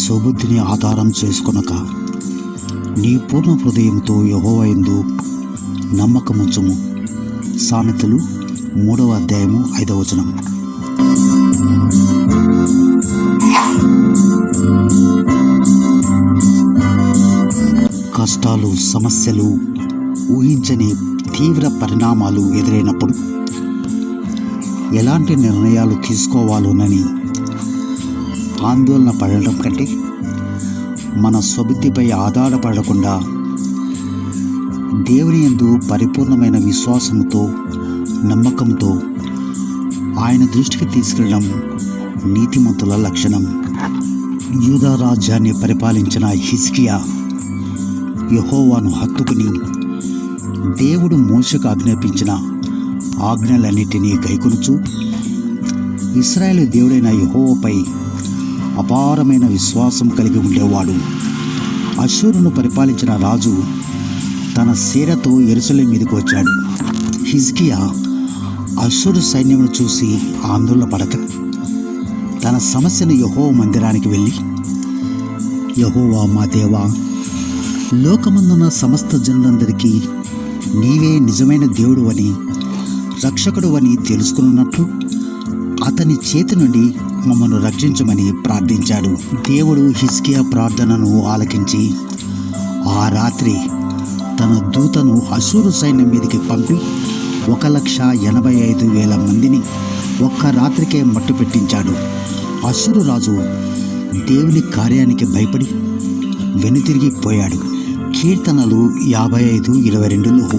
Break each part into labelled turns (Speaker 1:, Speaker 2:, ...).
Speaker 1: స్వబుద్ధిని ఆధారం చేసుకొనక నీ పూర్ణ హృదయంతో యెహోవా యందు నమ్మకముంచుము. సామెతలు 3వ అధ్యాయము 5వ వచనం. కష్టాలు, సమస్యలు, ఊహించని తీవ్ర పరిణామాలు ఎదురైనప్పుడు ఎలాంటి నిర్ణయాలు తీసుకోవాలోనని ఆందోళన పడడం కంటే మన స్వబుద్ధిపై ఆధారపడకుండా దేవుని యందు పరిపూర్ణమైన విశ్వాసంతో, నమ్మకంతో ఆయన దృష్టికి తీసుకెళ్ళడం నీతిమంతుల లక్షణం. యూదా రాజ్యాన్ని పరిపాలించిన హిజ్కియా యెహోవాను హత్తుకుని దేవుడు మోషేకు ఆజ్ఞాపించిన ఆజ్ఞలన్నిటినీ గైకొనుచు ఇశ్రాయేలు దేవుడైన యెహోవాపై అపారమైన విశ్వాసం కలిగి ఉండేవాడు. అష్షూరును పరిపాలించిన రాజు తన సేనతో యెరూషలేము మీదకు వచ్చాడు. హిజ్కియా అష్షూరు సైన్యమును చూసి ఆందోళన పడక తన సమస్యను యెహోవా మందిరానికి వెళ్ళి, యెహోవా మా దేవా, లోకమందున్న సమస్త జనులందరికీ నీవే నిజమైన దేవుడు అని, రక్షకుడు అని తెలుసుకున్నట్లు అతని చేతి నుండి మమ్మను రక్షించమని ప్రార్థించాడు. దేవుడు హిజ్కియా ప్రార్థనను ఆలకించి ఆ రాత్రి తన దూతను అష్షూరు సైన్యం మీదకి పంపి 1,85,000 మందిని ఒక్క రాత్రికే మట్టు పెట్టించాడు. అష్షూరు రాజు దేవుని కార్యానికి భయపడి వెనుతిరిగిపోయాడు. కీర్తనలు 55:22లో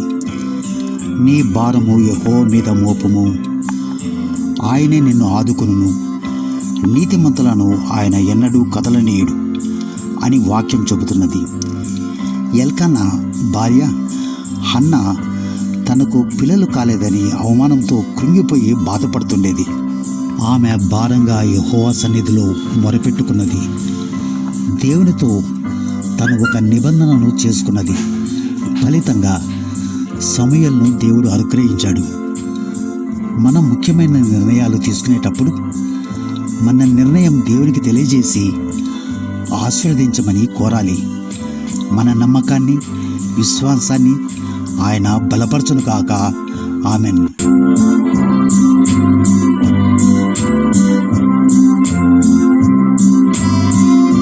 Speaker 1: నీ భారము యెహోవా మీద మోపుము, ఆయనే నిన్ను ఆదుకొనును, నీతిమంతులను ఆయన ఎన్నడూ కదలనీయుడు అని వాక్యం చెబుతున్నది. ఎల్కానా భార్య హన్నా తనకు పిల్లలు కాలేదని అవమానంతో కృంగిపోయి బాధపడుతుండేది. ఆమె భారంగా యెహోవా సన్నిధిలో మొరపెట్టుకున్నది. దేవునితో తను ఒక నిబంధనను చేసుకున్నది. ఫలితంగా సమూయేలును దేవుడు అనుగ్రహించాడు. మనం ముఖ్యమైన నిర్ణయాలు తీసుకునేటప్పుడు మన నిర్ణయం దేవునికి తెలియజేసి ఆశీర్వదించమని కోరాలి. మన నమ్మకాన్ని, విశ్వాసాన్ని ఆయన బలపరచును కాక. ఆమెన్.